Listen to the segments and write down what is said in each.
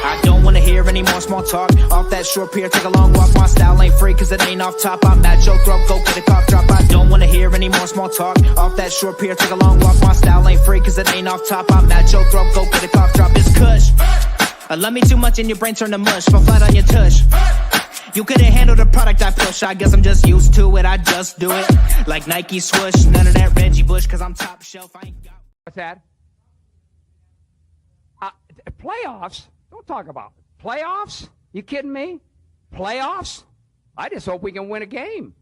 I don't wanna hear any more small talk. Off that short pier, take a long walk. My style ain't free cause it ain't off top. I'm at your throat, go get a cough drop. I don't wanna hear any more small talk. Off that short pier, take a long walk. My style ain't free cause it ain't off top. I'm at your throat, go get a cough drop. It's kush. I love me too much and your brain turn to mush. Fall flat on your tush. You couldn't handle the product I push. I guess I'm just used to it, I just do it. Like Nike swoosh, none of that Reggie Bush cause I'm top shelf. I ain't got... What's that? Playoffs? Don't talk about it. Playoffs? You kidding me? Playoffs? I just hope we can win a game.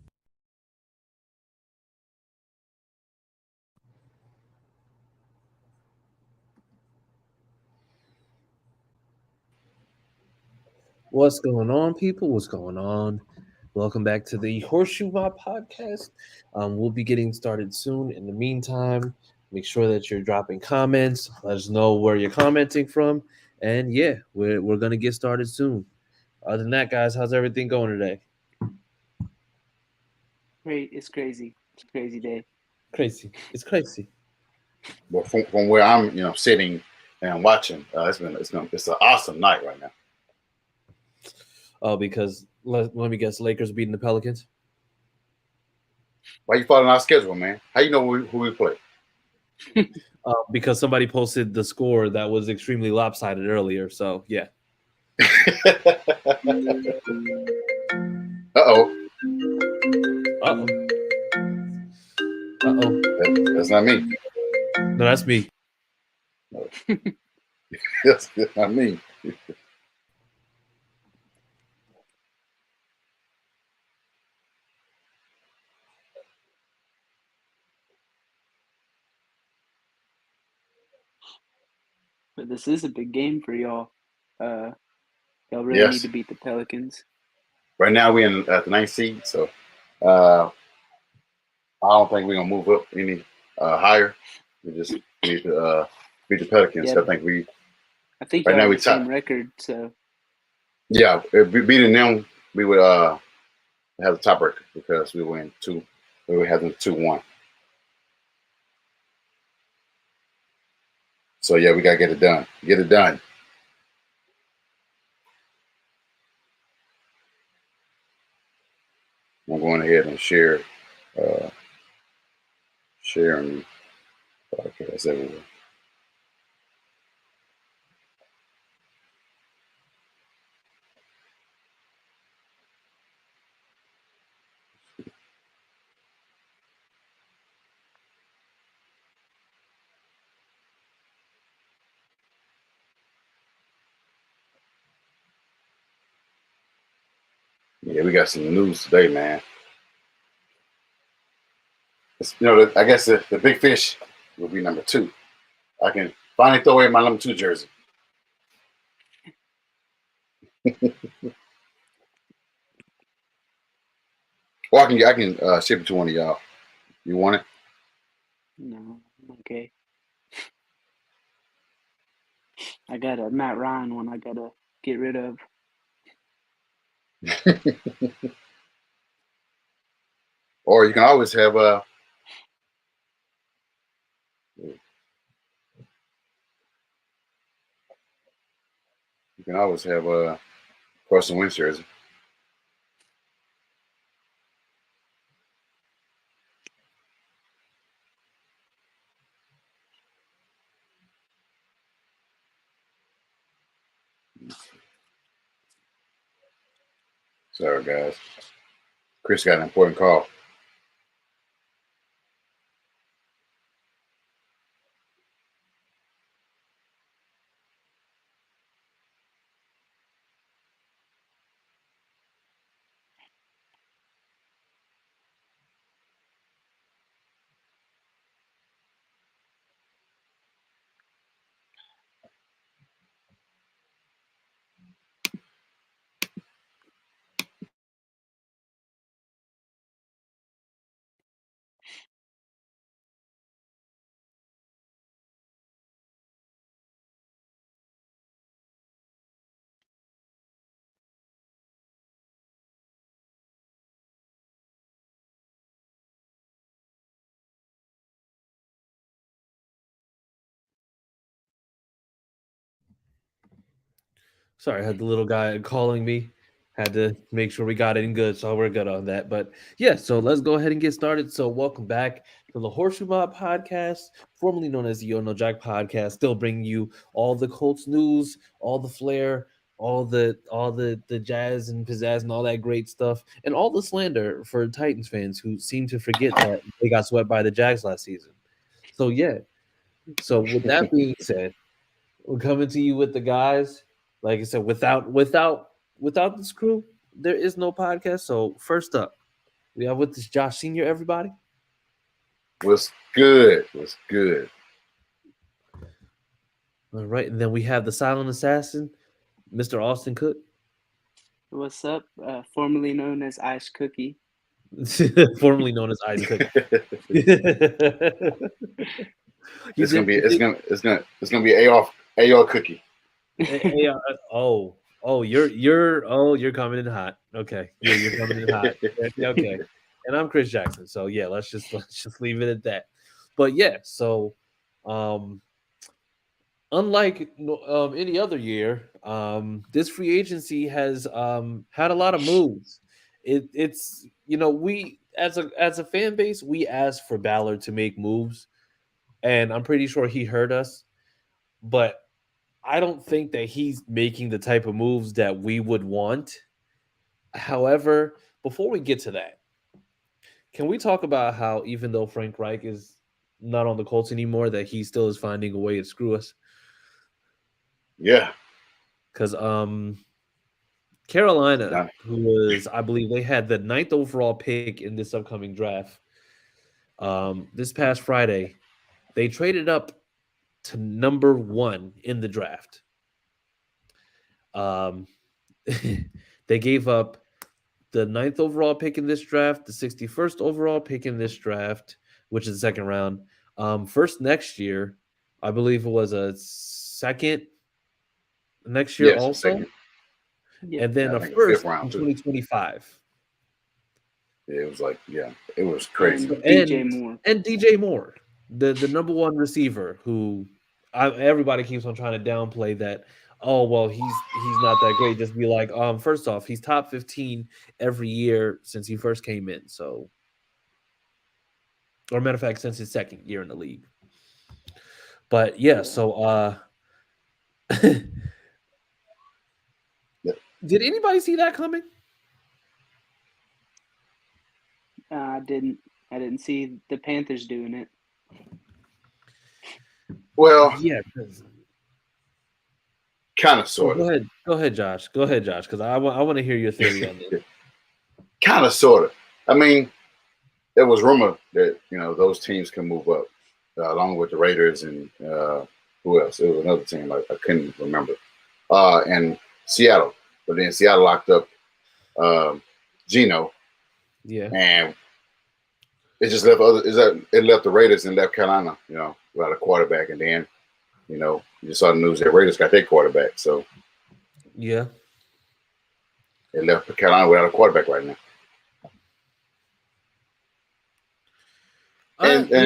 What's going on, people? What's going on? Welcome back to the HorseShoe Mob Podcast. We'll be getting started soon. In the meantime, make sure that you're dropping comments. Let us know where you're commenting from. And yeah, we're going to get started soon. Other than that, guys, how's everything going today? Great. It's crazy. It's a crazy day. Crazy. It's crazy. Well, from where I'm, sitting and watching, it's an awesome night right now. Oh, because let me guess, Lakers beating the Pelicans? Why you following our schedule, man? How you know who we play? Because somebody posted the score that was extremely lopsided earlier. So, yeah. Uh-oh. That's not me. No, that's me. That's not me. But this is a big game for y'all. Y'all really need to beat the Pelicans. Right now we're in at the 9th seed, so I don't think we're gonna move up any higher. We just need to beat the Pelicans. Yeah, I think right now we have the same record. So yeah, if we beating them, we would have the top record because we win 2. We would have them 2-1. So yeah, we gotta get it done. Get it done. I'm going ahead and sharing podcasts everywhere. Yeah, we got some news today, man. I guess the big fish will be number 2. I can finally throw away my number 2 jersey. Or I can ship it to one of y'all. You want it? No, okay. I got a Matt Ryan one I gotta get rid of. Or you can always have Carson Wentz jersey. Sorry, guys. Chris got an important call. Sorry, I had the little guy calling me. Had to make sure we got it in good, so we're good on that. But yeah, so let's go ahead and get started. So welcome back to the HorseShoe Mob Podcast, formerly known as the Yo No Jack Podcast. Still bringing you all the Colts news, all the flair, all the jazz and pizzazz and all that great stuff, and all the slander for Titans fans who seem to forget that they got swept by the Jags last season. So yeah. So with that being said, we're coming to you with the guys. Like I said, without this crew, there is no podcast. So first up, we have with this Josh Senior. Everybody, What's good? What's good? all right, and then we have the silent assassin, Mr. Austin Cook, What's up? Formerly known as Ice Cookie. formerly known as Ice Cook. It's gonna be AR Cookie. You're coming in hot. Okay, you're coming in hot. Okay, and I'm Chris Jackson. So yeah, let's just leave it at that. But yeah, so unlike any other year, this free agency has had a lot of moves. It's we as a fan base, we asked for Ballard to make moves, and I'm pretty sure he heard us, but I don't think that he's making the type of moves that we would want. However, before we get to that, can we talk about how even though Frank Reich is not on the Colts anymore, that he still is finding a way to screw us? Yeah. Because Carolina, who was, I believe they had the 9th overall pick in this upcoming draft, this past Friday, they traded up to number 1 in the draft. They gave up the 9th overall pick in this draft, the 61st overall pick in this draft, which is the second round. First next year, I believe it was a second next year also. Yeah. And then a first in 2025. Yeah, it was it was crazy. And DJ Moore, the number 1 receiver who everybody keeps on trying to downplay that. Oh, well, he's not that great. Just be like, first off, he's top 15 every year since he first came in. So, or matter of fact, since his second year in the league. But yeah, so did anybody see that coming? I didn't see the Panthers doing it. Well, yeah. Kind of, sort of. Go ahead, Josh. Because I want to hear your theory on this. Kind of, sort of. I mean, there was rumor that those teams can move up, along with the Raiders and who else? It was another team I couldn't remember. And Seattle, but then Seattle locked up Geno, Yeah. and it just left it left the Raiders and left Carolina, without a quarterback, and then you just saw the news that Raiders got their quarterback, so Yeah. it left Carolina without a quarterback right now. And go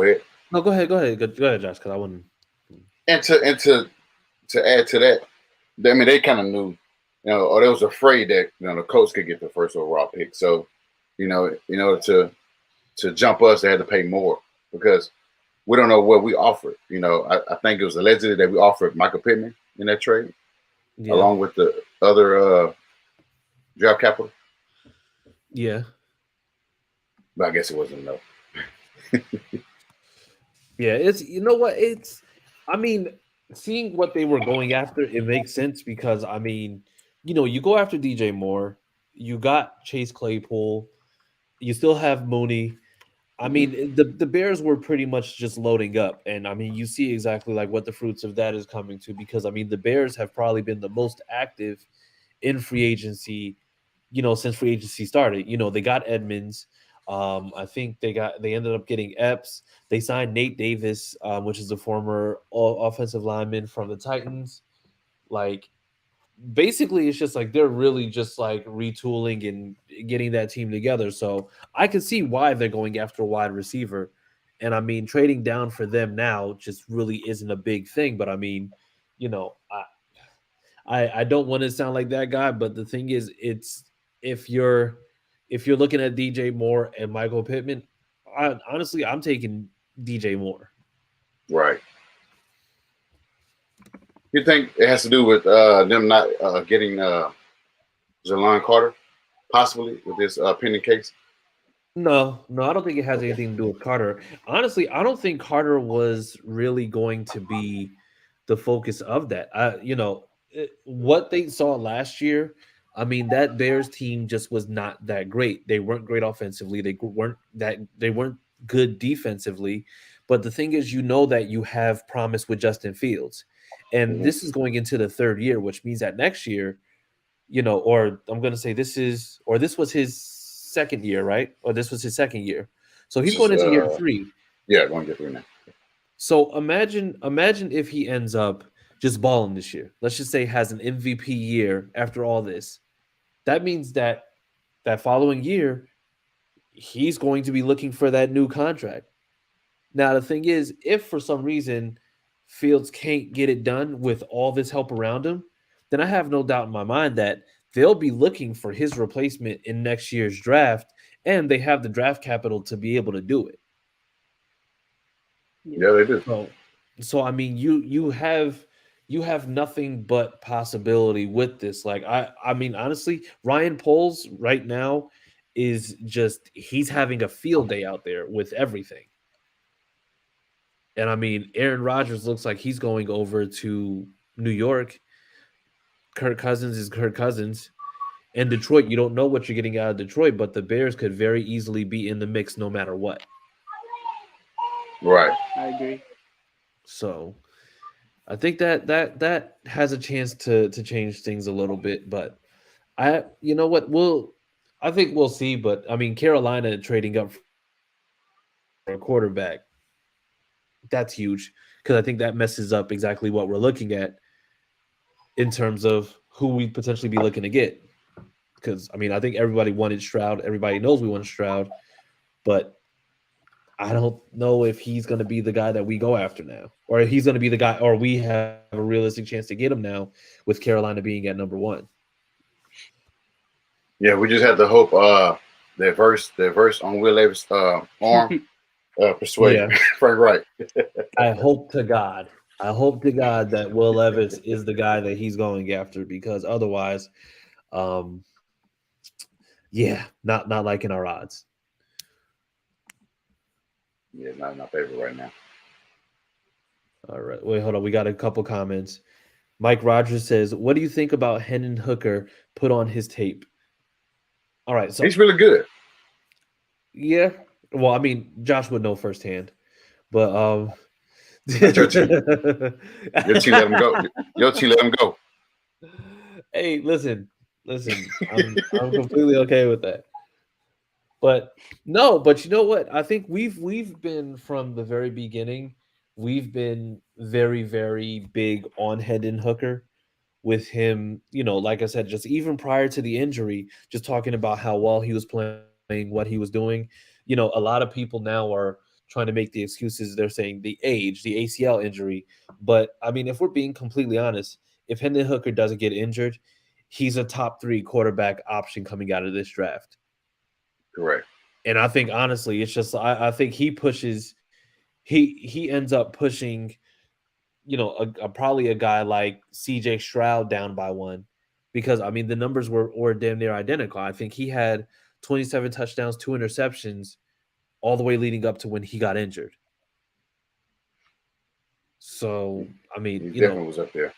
ahead. No, go ahead. Go ahead, Josh. Because I wouldn't. And to add to that, I mean, they kind of knew, or they was afraid that the Colts could get the first overall pick. So, in order to jump us, they had to pay more because we don't know what we offered. I think it was allegedly that we offered Michael Pittman in that trade, along with the other draft capital. Yeah. But I guess it wasn't enough. Yeah, I mean, seeing what they were going after, it makes sense because I mean, you go after DJ Moore, you got Chase Claypool, you still have Mooney. I mean, the Bears were pretty much just loading up, and I mean, you see exactly like what the fruits of that is coming to because I mean, the Bears have probably been the most active in free agency, since free agency started. They got Edmonds. I think they ended up getting Epps. They signed Nate Davis, which is the former offensive lineman from the Titans. Like, basically, it's just like they're really just like retooling and getting that team together. So I can see why they're going after a wide receiver. And I mean, trading down for them now just really isn't a big thing. But I mean, I don't want to sound like that guy, but the thing is, if you're looking at DJ Moore and Michael Pittman, honestly, I'm taking DJ Moore. Right. You think it has to do with them not getting Jalon Carter, possibly, with this pending case? No, I don't think it has anything to do with Carter. Honestly, I don't think Carter was really going to be the focus of that. What they saw last year, I mean, that Bears team just was not that great. They weren't great offensively. They weren't good defensively. But the thing is, that you have promise with Justin Fields. And this is going into the third year, which means that next year, or I'm going to say this was his second year, right? Or this was his second year. So he's going into year 3. Yeah, going to get 3 now. So imagine if he ends up just balling this year. Let's just say has an MVP year after all this. That means that following year, he's going to be looking for that new contract. Now, the thing is, if for some reason Fields can't get it done with all this help around him, then I have no doubt in my mind that they'll be looking for his replacement in next year's draft, and they have the draft capital to be able to do it. Yeah, they do. So I mean, you have nothing but possibility with this. Like I mean, honestly, Ryan Poles right now is he's having a field day out there with everything. And I mean, Aaron Rodgers looks like he's going over to New York. Kirk Cousins is Kirk Cousins. And Detroit, you don't know what you're getting out of Detroit, but the Bears could very easily be in the mix no matter what. Right. I agree. So I think that has a chance to change things a little bit. But I think we'll see. But I mean, Carolina trading up for a quarterback, that's huge because I think that messes up exactly what we're looking at in terms of who we potentially be looking to get. Because I mean, I think everybody wanted Stroud. Everybody knows we want Stroud, but I don't know if he's going to be the guy that we go after now, or if he's going to be the guy, or we have a realistic chance to get him now with Carolina being at number 1. Yeah, we just have to hope their verse on Will Levis' arm persuade Frank Wright. I hope to God that Will Levis is the guy that he's going after, because otherwise, not liking our odds. Yeah, not in my favor right now. All right. Wait, hold on. We got a couple comments. Mike Rogers says, what do you think about Hendon Hooker put on his tape? All right, so He's really good. yeah. Well, I mean, Josh would know firsthand, but Not your team. Your team let him go. Your team let him go. Hey, listen. I'm completely okay with that. But no, but you know what? I think we've been from the very beginning. We've been very very big on Hendon Hooker with him. You know, like I said, just even prior to the injury, just talking about how well he was playing, what he was doing. You know, a lot of people now are trying to make the excuses. They're saying the age, the ACL injury. But I mean, if we're being completely honest, if Hendon Hooker doesn't get injured, he's a top 3 quarterback option coming out of this draft. Correct. And I think honestly, it's just I think he pushes he ends up pushing, you know, probably a guy like CJ Stroud down by one, because I mean the numbers were damn near identical. I think he had 27 touchdowns, 2 interceptions, all the way leading up to when he got injured. So I mean, He you know, definitely was up there.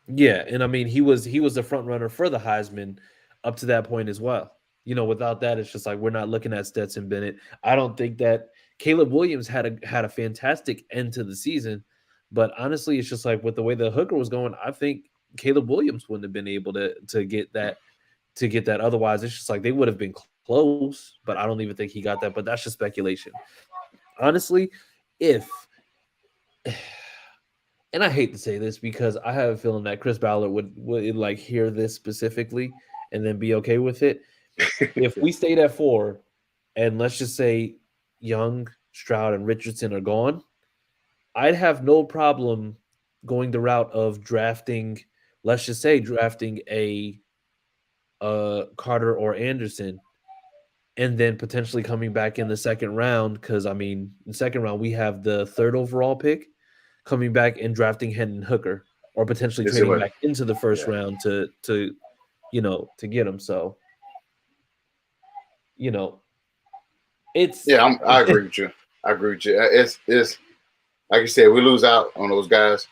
yeah, and I mean he was the front runner for the Heisman up to that point as well. You know, without that, it's just like we're not looking at Stetson Bennett. I don't think that Caleb Williams had a fantastic end to the season, but honestly, it's just like with the way the Hooker was going, I think Caleb Williams wouldn't have been able to get that. Otherwise, it's just like they would have been close, but I don't even think he got that. But that's just speculation. Honestly, if and I hate to say this because I have a feeling that Chris Ballard would like hear this specifically and then be okay with it. If we stayed at 4, and let's just say Young, Stroud, and Richardson are gone, I'd have no problem going the route of drafting. Let's just say drafting a Carter or Anderson, and then potentially coming back in the second round. Because I mean, in the second round we have the 3rd overall pick, coming back and drafting Hendon Hooker, or potentially Yes, it trading was. back into the first Yeah. round to to get him. So you know, it's Yeah, I agree with you. I agree with you. It's like you said, we lose out on those guys.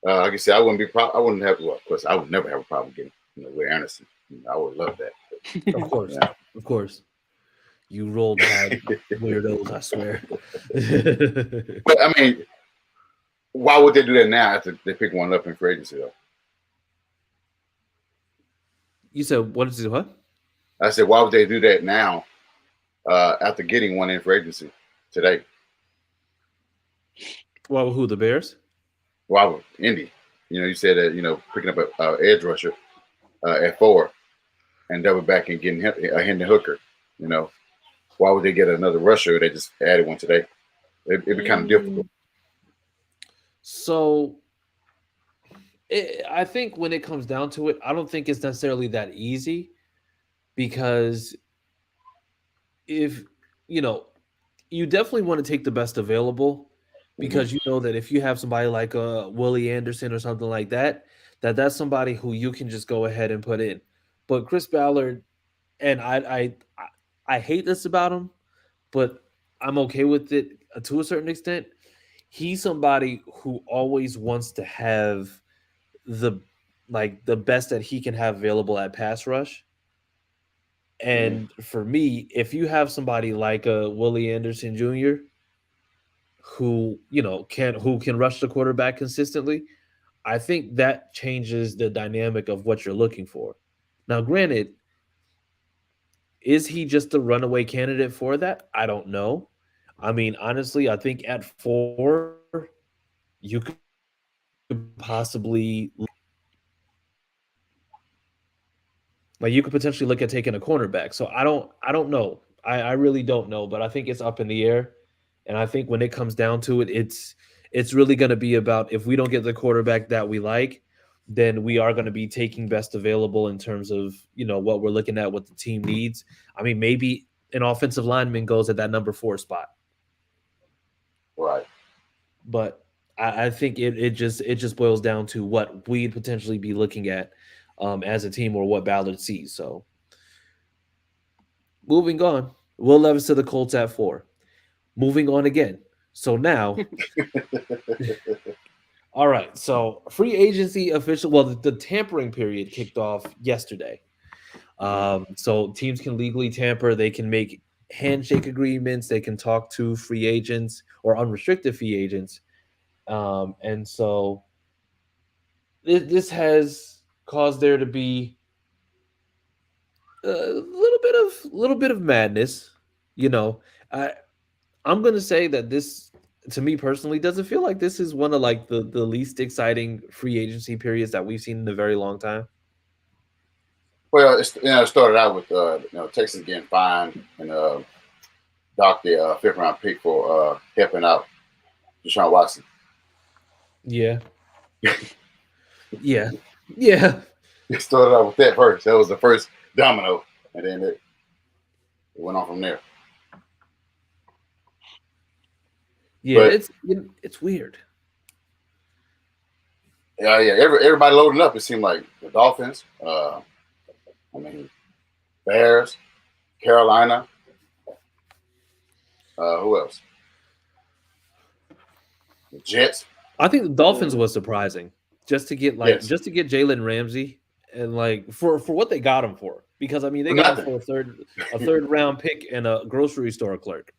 Like I said, I wouldn't have. Well, of course, I would never have a problem getting Will Anderson. I would love that. of course, Yeah. of course. You roll tide, weirdos, I swear. But I mean, why would they do that now after they pick one up in free agency though? You said what is it? What? I said, why would they do that now after getting one in free agency today? Well, who, the Bears? Why would Indy? You said that picking up a edge rusher at 4 and double back and getting a Hendon Hooker. Why would they get another rusher? They just added one today. It'd be kind of difficult. So I think when it comes down to it, I don't think it's necessarily that easy, because if you definitely want to take the best available, because you know that if you have somebody like Willie Anderson or something like that, that's somebody who you can just go ahead and put in. But Chris Ballard, and I hate this about him, but I'm okay with it to a certain extent. He's somebody who always wants to have the best that he can have available at pass rush. And for me, if you have somebody like Willie Anderson Jr., who can rush the quarterback consistently, I think that changes the dynamic of what you're looking for. Now, granted, is he just a runaway candidate for that? I don't know. I mean, honestly, I think at 4, you could possibly you could potentially look at taking a cornerback. So I don't know. I really don't know, but I think it's up in the air. And I think when it comes down to it, it's really going to be about, if we don't get the quarterback that we like, then we are going to be taking best available in terms of, what we're looking at, what the team needs. I mean, maybe an offensive lineman goes at that number 4 spot. Right. But I think it just boils down to what we'd potentially be looking at as a team, or what Ballard sees. So moving on, Will Levis to the Colts at 4. Moving on again. So now, all right. So free agency official. Well, the tampering period kicked off yesterday. So teams can legally tamper. They can make handshake agreements. They can talk to free agents or unrestricted free agents. And so this has caused there to be a little bit of madness. You know, I'm gonna say that this, to me personally, doesn't feel like this is one of like the least exciting free agency periods that we've seen in a very long time. Well, it started out with Texas getting fined and docked the fifth round pick for helping out Deshaun Watson. Yeah. Yeah. Yeah. It started out with that first. That was the first domino, and then it went on from there. Yeah, but it's weird. Yeah. Everybody loading up. It seemed like the Dolphins. Bears, Carolina. Who else? The Jets. I think the Dolphins was surprising just to get Jalen Ramsey and like for what they got him for, because I mean they got him for a third round pick and a grocery store clerk.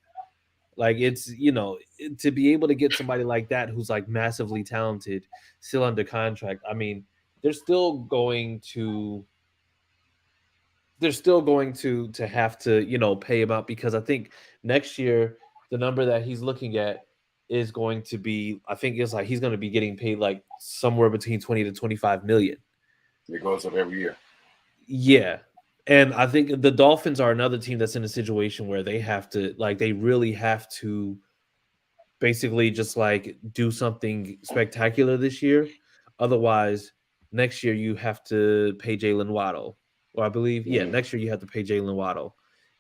Like it's, to be able to get somebody like that who's like massively talented still under contract. I mean, they're still going to have to, pay him out, because I think next year the number that he's looking at is going to be, I think it's like he's going to be getting paid like somewhere between 20 to 25 million. It goes up every year. Yeah. And I think the Dolphins are another team that's in a situation where they have to, like, they really have to basically just like do something spectacular this year. Otherwise, next year you have to pay Jalen Waddle. Or I believe, next year you have to pay Jalen Waddle.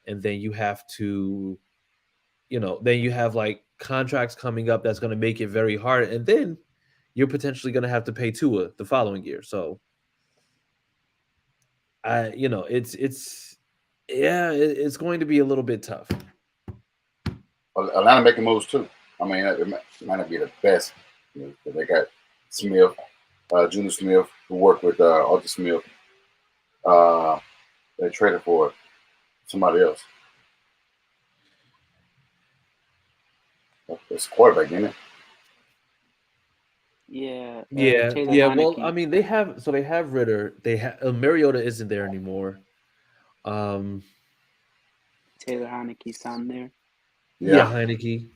And then you have to, then you have like contracts coming up that's going to make it very hard. And then you're potentially going to have to pay Tua the following year. So, it's going to be a little bit tough. Atlanta making moves too. I mean, it might not be the best. They got Smith, Junior Smith, who worked with Arthur Smith. They traded for somebody else. It's quarterback, isn't it? Yeah. Well, I mean, they have Ritter. They have Mariota isn't there anymore. Taylor Heineke's on there. Yeah, Heineke.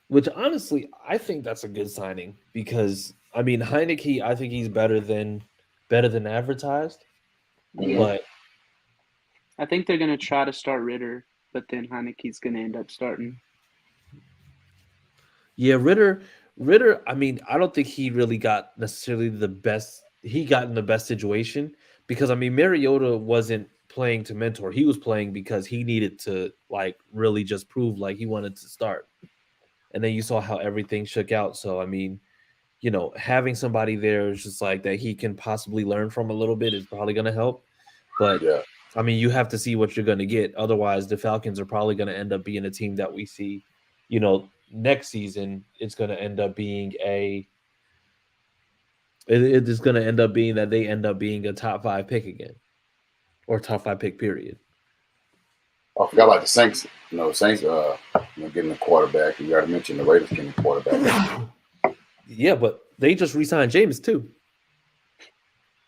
Which honestly, I think that's a good signing, because I mean Heineke, I think he's better than advertised. Mm-hmm. But I think they're gonna try to start Ritter, but then Heineke's gonna end up starting. Yeah, Ritter, I mean, I don't think he really got necessarily the best. He got in the best situation, because I mean, Mariota wasn't playing to mentor. He was playing because he needed to like really just prove like he wanted to start. And then you saw how everything shook out. So I mean, having somebody there is just like that he can possibly learn from a little bit is probably going to help. But I mean, you have to see what you're going to get. Otherwise, the Falcons are probably going to end up being a team that we see, next season. It's going to end up being it is going to end up being that they end up being a top 5 pick again, or top 5 pick period. I forgot about the Saints. Saints getting a quarterback. You already mentioned the Raiders getting a quarterback. Yeah, but they just re-signed James too.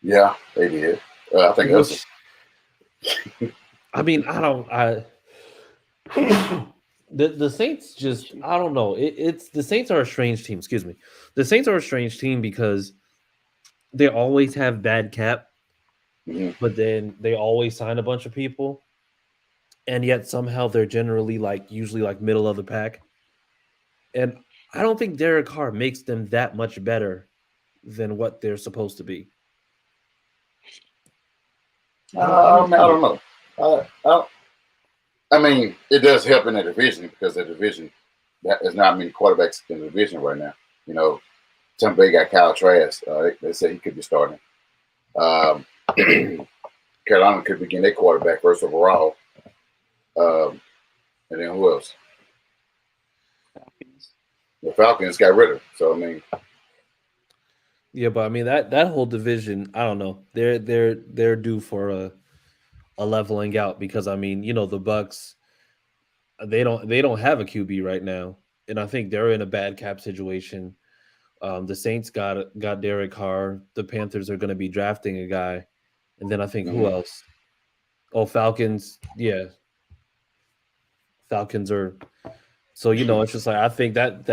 Yeah, they did. I think that's. I mean, the Saints just, I don't know. It's the Saints are a strange team. Excuse me. The Saints are a strange team because they always have bad cap, but then they always sign a bunch of people, and yet somehow they're generally usually middle of the pack. And I don't think Derek Carr makes them that much better than what they're supposed to be. I don't know. I mean, it does help in the division, because the division, there's not many quarterbacks in the division right now. Tampa Bay got Kyle Trask. They say he could be starting. Carolina could be getting their quarterback first overall. And then who else? Falcons. The Falcons got rid of. So I mean, yeah, but I mean that whole division, I don't know. They're due for a leveling out because I mean, the Bucks they don't have a QB right now, and I think they're in a bad cap situation. The Saints got Derek Carr. The Panthers are going to be drafting a guy, and then I think who else? Oh, Falcons. Yeah, Falcons are. So it's just like I think that's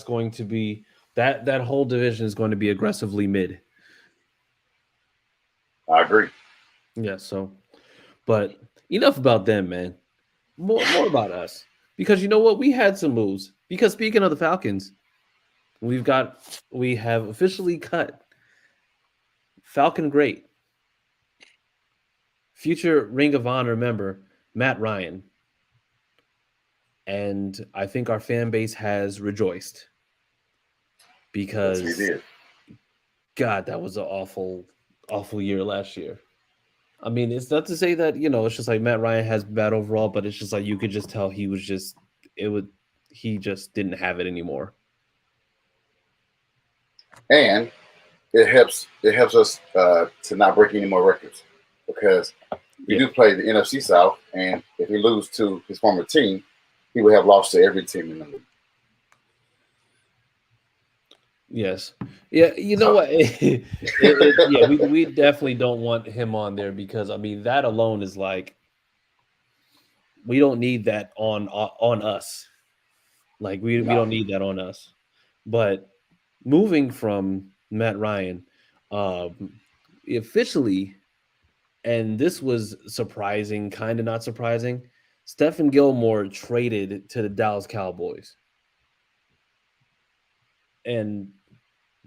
going to be that whole division is going to be aggressively mid. I agree. Yeah. So, but enough about them, man. More about us because you know what? We had some moves. Because speaking of the Falcons, we have officially cut Falcon great, future Ring of Honor member Matt Ryan, and I think our fan base has rejoiced because Yes, we did. God, that was an awful year last year. I mean, it's not to say that it's just like Matt Ryan has bad overall, but it's just like you could just tell he just didn't have it anymore. And it helps us to not break any more records because we do play the NFC South, and if he lose to his former team, he would have lost to every team in the league. Yes. Yeah, you know what? Yeah, we definitely don't want him on there because I mean that alone is like we don't need that on us. Like we don't need that on us. But moving from Matt Ryan, officially, and this was surprising, kind of not surprising. Stephen Gilmore traded to the Dallas Cowboys. And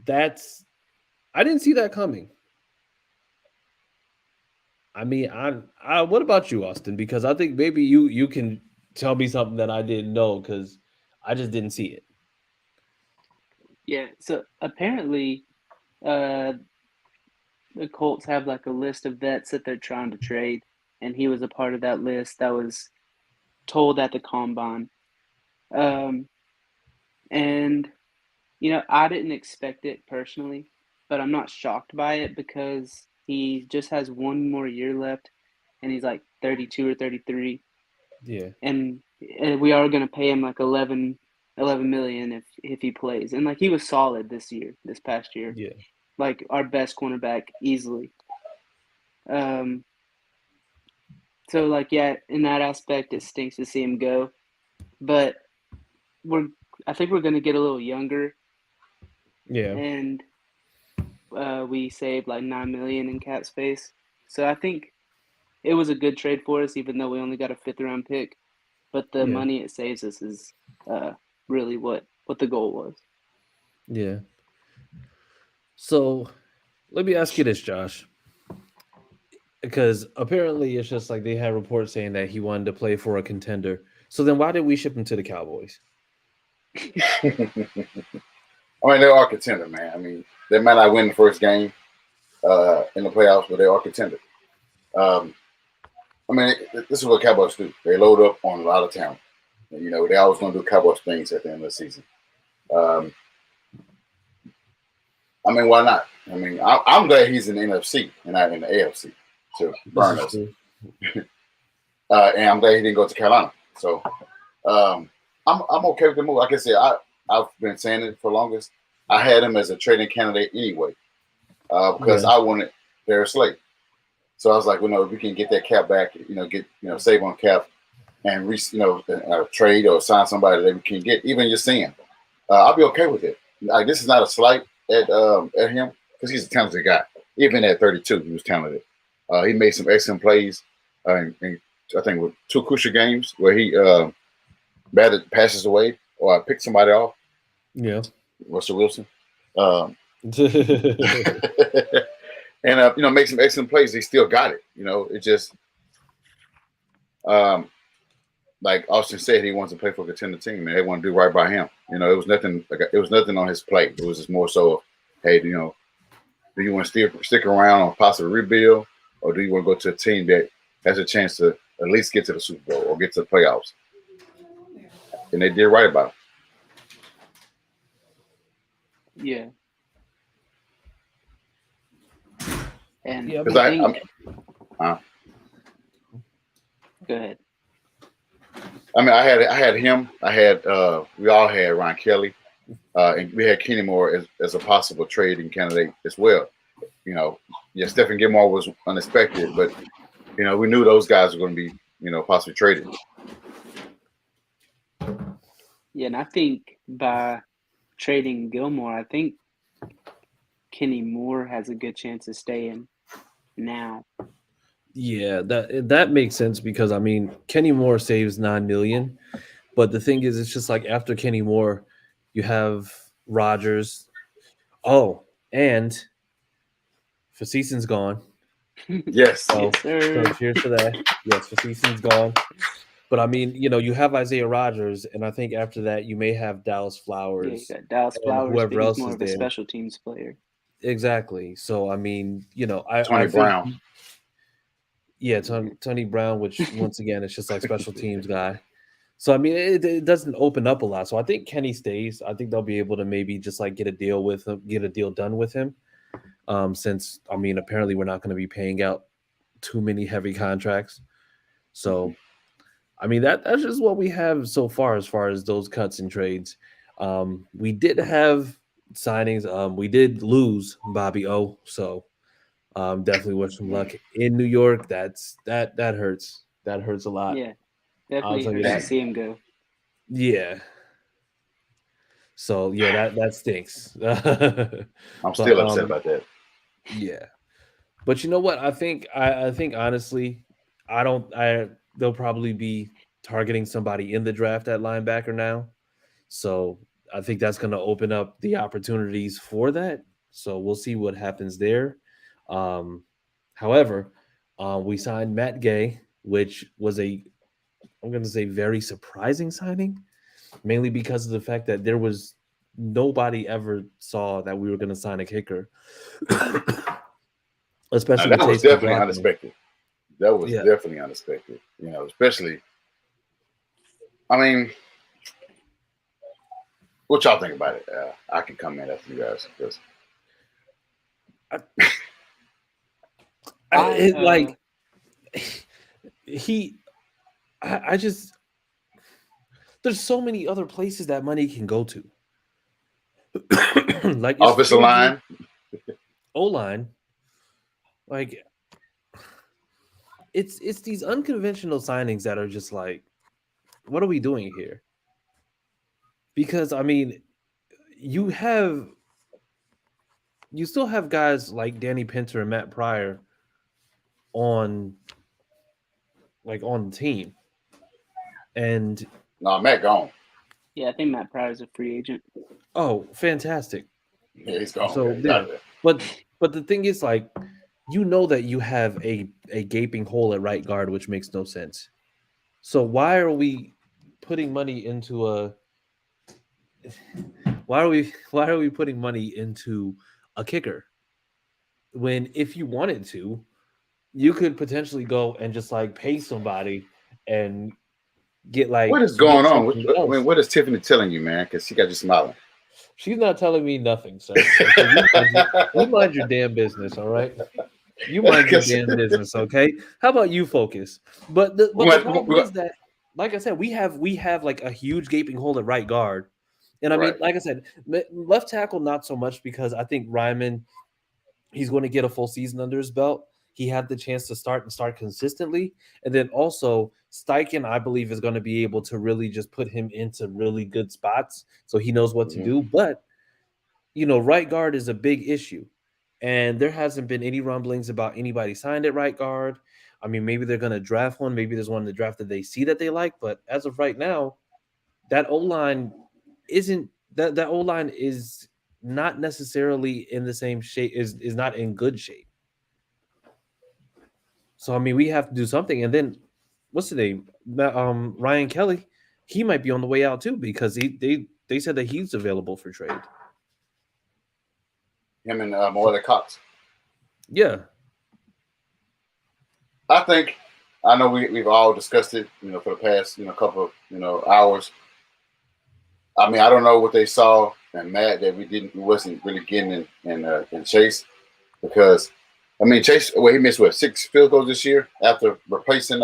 I didn't see that coming. I mean, I what about you, Austin? Because I think maybe you can tell me something that I didn't know because I just didn't see it. Yeah, so apparently the Colts have like a list of vets that they're trying to trade, and he was a part of that list that was told at the combine. And I didn't expect it personally, but I'm not shocked by it because he just has one more year left, and he's like 32 or 33. Yeah. And we are going to pay him like 11 million if he plays. And like he was solid this past year. Yeah. Like our best cornerback easily. So like in that aspect it stinks to see him go. But I think we're going to get a little younger. Yeah. And we saved like $9 million in cap space. So I think it was a good trade for us, even though we only got a 5th round pick. But the money it saves us is really what the goal was. Yeah. So let me ask you this, Josh. Because apparently it's just like they had reports saying that he wanted to play for a contender. So then why did we ship him to the Cowboys? I mean, they are a contender, man. I mean, they might not win the first game in the playoffs, but they are a contender. I mean, this is what Cowboys do. They load up on a lot of talent. And, they always going to do Cowboys things at the end of the season. I mean, why not? I mean, I'm glad he's in the NFC and not in the AFC to burn us. And I'm glad he didn't go to Carolina. So I'm okay with the move. Like I said, I've been saying it for longest. I had him as a trading candidate anyway because I wanted Darius Slay. So I was like, if we can get that cap back, save on cap and trade or sign somebody that we can get, even just seeing, I'll be okay with it. Like, this is not a slight at him because he's a talented guy. Even at 32, he was talented. He made some excellent plays. And I think with 2 crucial games where he batted passes away or picked somebody off. Yeah, Russell Wilson. And make some excellent plays. He still got it. It just like Austin said, he wants to play for a contender team, and they want to do right by him. It was nothing on his plate. It was just more so, hey, do you want to stick around or possibly rebuild, or do you want to go to a team that has a chance to at least get to the Super Bowl or get to the playoffs? And they did right about it. Yeah. And because Go ahead. I mean, I had him. We all had Ryan Kelly, and we had Kenny Moore as a possible trading candidate as well. You know, yeah, Stephen Gilmore was unexpected, but you know, we knew those guys were going to be, you know, possibly traded. Yeah, and I think by trading Gilmore, I think Kenny Moore has a good chance of staying now. Yeah, that makes sense because I mean Kenny Moore saves $9 million, but the thing is, it's just like after Kenny Moore, you have Rodgers. Oh, and Facetion's gone. Yes. So, Yes, sir. so cheers to that. Yes, Facetion's gone. But I mean, you know, you have Isaiah Rodgers, and I think after that you may have Dallas Yeah, Flowers you got Dallas and Flowers, whoever but he's else more is of a there. special teams player. Exactly. So I mean, you know, Tony I Brown. think, yeah, Tony Brown, which once again, it's just like special teams guy. So I mean, it doesn't open up a lot. So I think Kenny stays. I think they'll be able to maybe just like get a deal with him, get a deal done with him. Since I mean, apparently we're not going to be paying out too many heavy contracts. So I mean that's just what we have so far as those cuts and trades. We did have signings. We did lose Bobby O. So definitely wish him luck in New York. That hurts. That hurts a lot. Yeah, I'll definitely tell you hurts to that. see him go. Yeah. So yeah, that stinks. I'm still upset um, about that. yeah. But you know what? I think honestly, they'll probably be targeting somebody in the draft at linebacker now. So I think that's going to open up the opportunities for that. So we'll see what happens there. Um, however, we signed Matt Gay, which was I'm going to say very surprising signing, mainly because of the fact that there was nobody ever saw that we were going to sign a kicker, especially That with was Taysom definitely Brockman. unexpected. That was Yeah. definitely unexpected. You know, especially. I mean, what y'all think about it? I can come in after you guys. Because I just there's so many other places that money can go to. Like offensive line. O-line. Like it's these unconventional signings that are just like, what are we doing here? Because I mean, you still have guys like Danny Pinter and Matt Pryor on the team. And No, Matt gone. Yeah, I think Matt Pryor's a free agent. oh, fantastic. Yeah, he's gone. So He's out there. there. But the thing is, like, you know that you have a gaping hole at right guard, which makes no sense. So why are we putting money into why are we putting money into a kicker when if you wanted to, you could potentially go and just like pay somebody and get like What is going on? else. What is Tiffany telling you, man? Because she got you smiling. She's not telling me nothing, sir. You mind your damn business, all right? You mind your damn business, okay? How about you focus? But the problem is that, like I said, we have like a huge gaping hole at right guard. And I mean, like I said, left tackle, not so much because I think Ryman, he's going to get a full season under his belt. He had the chance to start consistently. And then also Steichen, I believe, is going to be able to really just put him into really good spots so he knows what to do. But, you know, right guard is a big issue. And there hasn't been any rumblings about anybody signed at right guard. I mean, maybe they're going to draft one. Maybe there's one in the draft that they see that they like. But as of right now, that O-line isn't – that O-line is not necessarily in the same shape, is not in good shape. So, I mean, we have to do something. And then, what's the name? Ryan Kelly, he might be on the way out too because they said that he's available for trade. Him and Morley Cox. Yeah. I know we've all discussed it, you know, for the past, you know, couple of, you know, hours. I mean, I don't know what they saw in Matt that we wasn't really getting in Chase because I mean, Chase. Well, he missed 6 field goals this year after replacing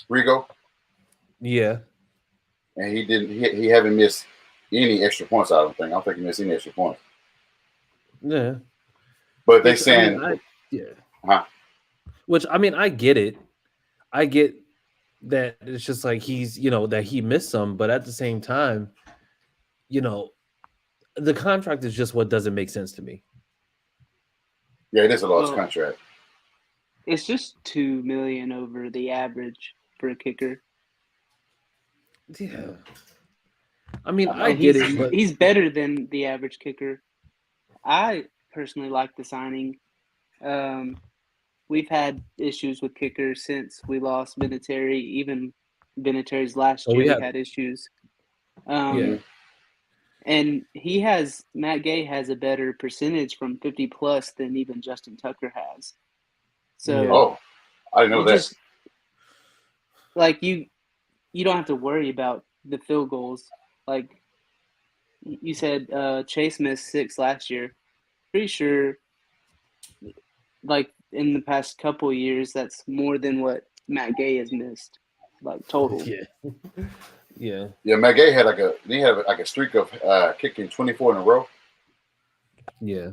Rigo, Yeah. and he didn't. He haven't missed any extra points. I don't think he missed any extra points. Yeah. But they saying, yeah. huh? Which I mean, I get it. I get that it's just like he's, that he missed some, but at the same time, the contract is just what doesn't make sense to me. Yeah, it is a large contract. It's just $2 million over the average for a kicker. Yeah. I mean, I get it, but he's better than the average kicker. I personally like the signing. We've had issues with kickers since we lost Vinatieri. Even Vinatieri's last year, we had issues. Yeah. And Matt Gay has a better percentage from 50 plus than even Justin Tucker has. So, I didn't know that. Just, like you don't have to worry about the field goals. Like you said, Chase missed 6 last year. Pretty sure, like in the past couple of years, that's more than what Matt Gay has missed, like total. Yeah. Yeah, Matt Gay had a streak of kicking 24 in a row. Yeah.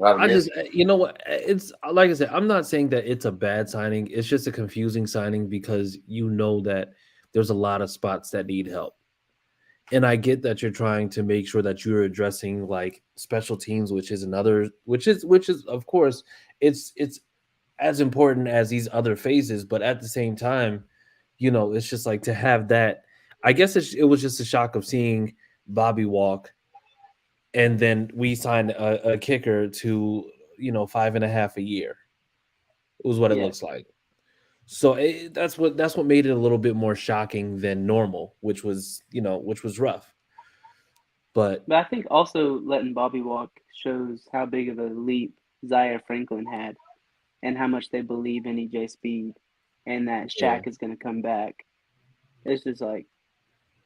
I just, what, it's like I said, I'm not saying that it's a bad signing. It's just a confusing signing because that there's a lot of spots that need help. And I get that you're trying to make sure that you're addressing like special teams, which is of course it's as important as these other phases, but at the same time, it's just like to have that. I guess it was just a shock of seeing Bobby walk, and then we signed a kicker to 5.5 a year. It was what it looks like. So that's what made it a little bit more shocking than normal, which was rough. But I think also letting Bobby walk shows how big of a leap Zaire Franklin had, and how much they believe in EJ Speed, and that Shaq is going to come back. It's just like,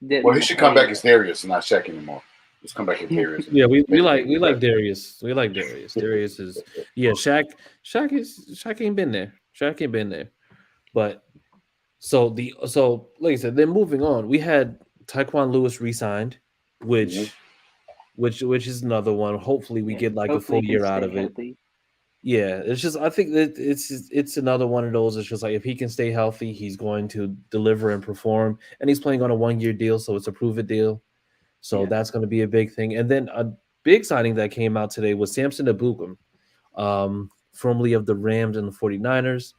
he should come back as Darius and not Shaq anymore. Just come back as Darius. Yeah, we like Darius. We like Darius. Darius is Shaq ain't been there. Shaq ain't been there. But so like I said, then moving on, we had Tyquan Lewis re-signed, which is another one. Hopefully we get like a full year out of it. Healthy. Yeah, it's just I think that it's another one of those. It's just like if he can stay healthy, he's going to deliver and perform. And he's playing on a 1-year deal, so it's a prove it deal. So that's going to be a big thing. And then a big signing that came out today was Samson Ebukam, formerly of the Rams and the 49ers.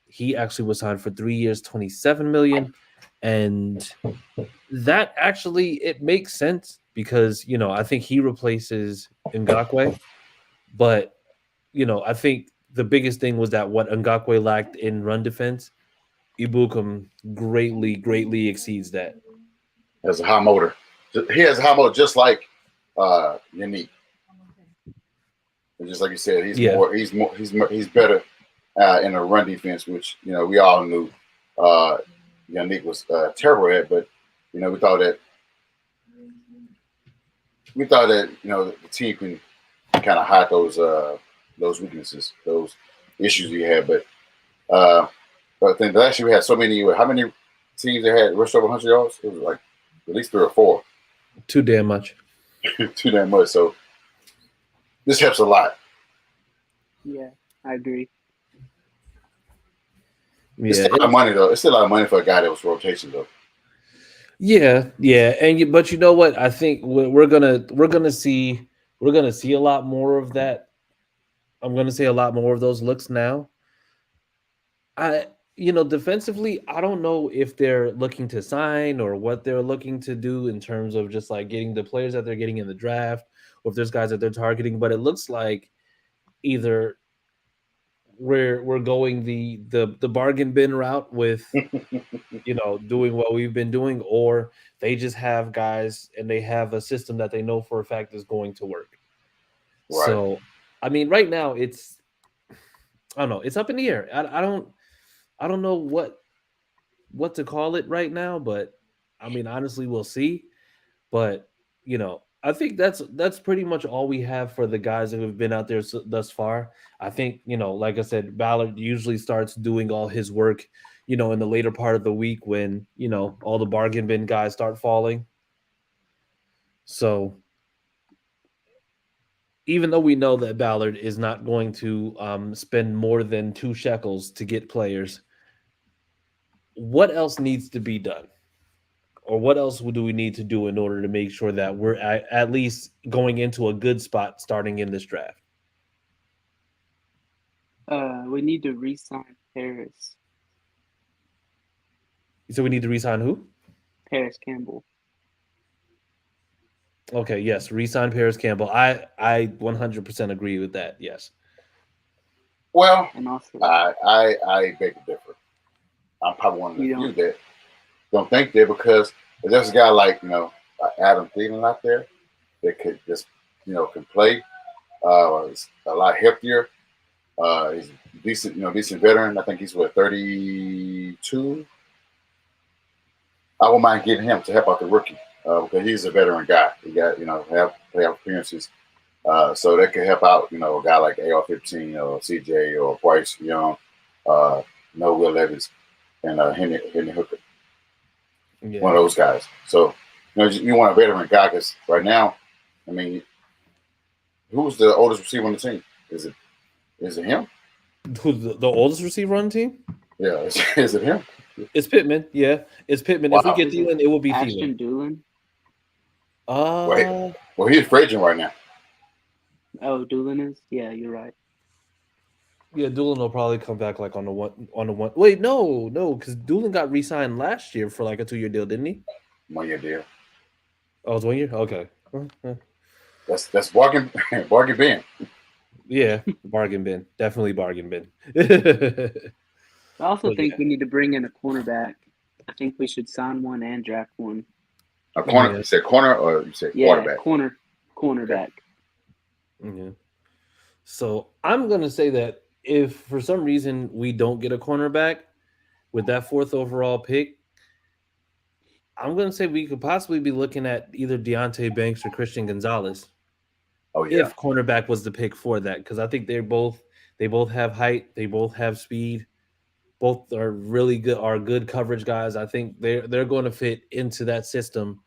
He actually was signed for 3 years, $27 million. And that actually, it makes sense because, I think he replaces Ngakoue. But, I think the biggest thing was that what Ngakoue lacked in run defense, Ebukam greatly exceeds that. Has a high motor. He has a high motor just like Yannick. Just like you said, he's better in a run defense, which we all knew Yannick was terrible at, but we thought that the team can kind of hide those weaknesses, those issues he had. But I think last year we had so many. How many teams that had rushed over 100 yards? It was like at least 3 or 4. Too damn much. Too damn much. So this helps a lot. Yeah, I agree. It's still a lot of money though. It's still a lot of money for a guy that was rotation though. Yeah, but you know what? I think we're gonna see a lot more of that. I'm gonna see a lot more of those looks now. Defensively, I don't know if they're looking to sign or what they're looking to do in terms of just like getting the players that they're getting in the draft, or if there's guys that they're targeting. But it looks like either we're going the bargain bin route with doing what we've been doing, or they just have guys and they have a system that they know for a fact is going to work. Right. So I mean, right now I don't know, it's up in the air. I don't know what to call it right now, but I mean, honestly, we'll see. But I think that's pretty much all we have for the guys that have been out there thus far. I think, like I said, Ballard usually starts doing all his work, in the later part of the week when, all the bargain bin guys start falling. So even though we know that Ballard is not going to spend more than 2 shekels to get players, what else needs to be done? Or what else do we need to do in order to make sure that we're at least going into a good spot starting in this draft? We need to re-sign Paris. So we need to re-sign who? Paris Campbell. Okay, yes, re-sign Paris Campbell. I 100% agree with that. Yes. Well, and also, I beg to differ. I'm probably one of the few that don't think that, because there's a guy like Adam Thielen out there that could just can play. He's a lot heftier. He's decent veteran. I think he's 32. I won't mind getting him to help out the rookie because he's a veteran guy. He got have playoff appearances, so that could help out a guy like AR-15 or CJ or Bryce Young, Will Levis, and Henry Hooker. Yeah. One of those guys. So you want a veteran guy because right now, I mean, who's the oldest receiver on the team? Is it him? Who's the oldest receiver on the team? Yeah, is it him? It's Pittman. Yeah, it's Pittman. Wow. If we get Thielen, it will be Ashton Thielen. Doolin. Well, he's free agent right now. Oh, Doolin is? Yeah, you're right. Yeah, Doolin will probably come back like on the one. Wait, no, because Doolin got re-signed last year for like a 2-year deal, didn't he? 1-year deal. Oh, it's 1 year. Okay. That's bargain bin. Yeah, bargain bin. Definitely bargain bin. I also think we need to bring in a cornerback. I think we should sign one and draft one. A corner? Yeah. You said corner or you said quarterback? Cornerback. Yeah. So I'm going to say that if for some reason we don't get a cornerback with that 4th overall pick, I'm going to say we could possibly be looking at either Deontay Banks or Christian Gonzalez. Oh, yeah. If cornerback was the pick for that, because I think they both have height, they both have speed. Both are really good coverage guys. I think they're going to fit into that system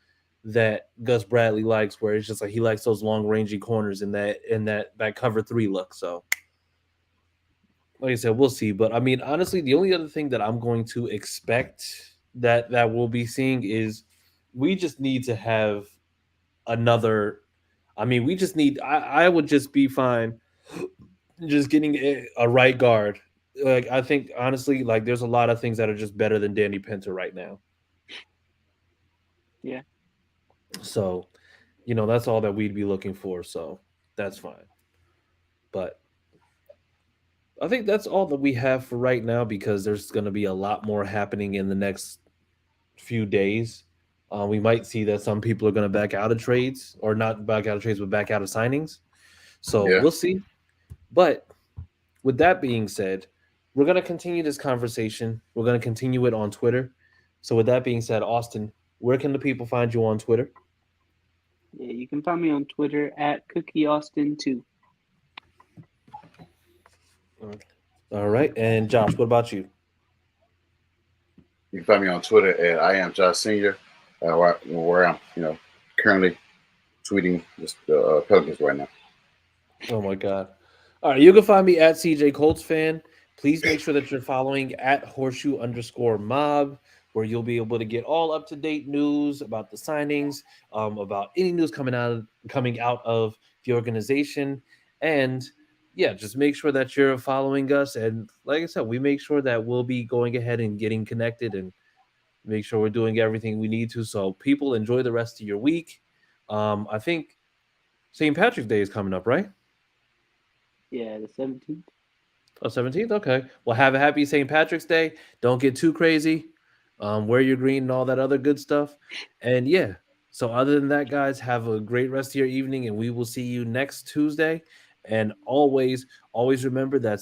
that Gus Bradley likes, where it's just like he likes those long ranging corners in that cover 3 look. So, like I said, we'll see. But I mean, honestly, the only other thing that I'm going to expect that we'll be seeing is we just need to have another. I mean, we just need. I would just be fine just getting a right guard. Like, I think, honestly, like, there's a lot of things that are just better than Danny Pinter right now. Yeah. So, that's all that we'd be looking for. So, that's fine. But I think that's all that we have for right now because there's going to be a lot more happening in the next few days. We might see that some people are going to back out of trades, or not back out of trades, but back out of signings. So, We'll see. But with that being said, we're going to continue this conversation. We're going to continue it on Twitter. So with that being said, Austin, where can the people find you on Twitter? Yeah, you can find me on Twitter at CookieAustin2. All right. And Josh, what about you? You can find me on Twitter at I am Josh Senior, where I'm currently tweeting just Pelicans right now. Oh my God. All right, you can find me at CJ Colts Fan. Please make sure that you're following at @HorseShoe_Mob, where you'll be able to get all up-to-date news about the signings, about any news coming out of the organization. And yeah, just make sure that you're following us. And like I said, we make sure that we'll be going ahead and getting connected and make sure we're doing everything we need to. So people, enjoy the rest of your week. I think St. Patrick's Day is coming up, right? Yeah, the 17th. Oh, 17th? Okay. Well, have a happy St. Patrick's Day. Don't get too crazy. Wear your green and all that other good stuff. And yeah, so other than that, guys, have a great rest of your evening, and we will see you next Tuesday. And always remember that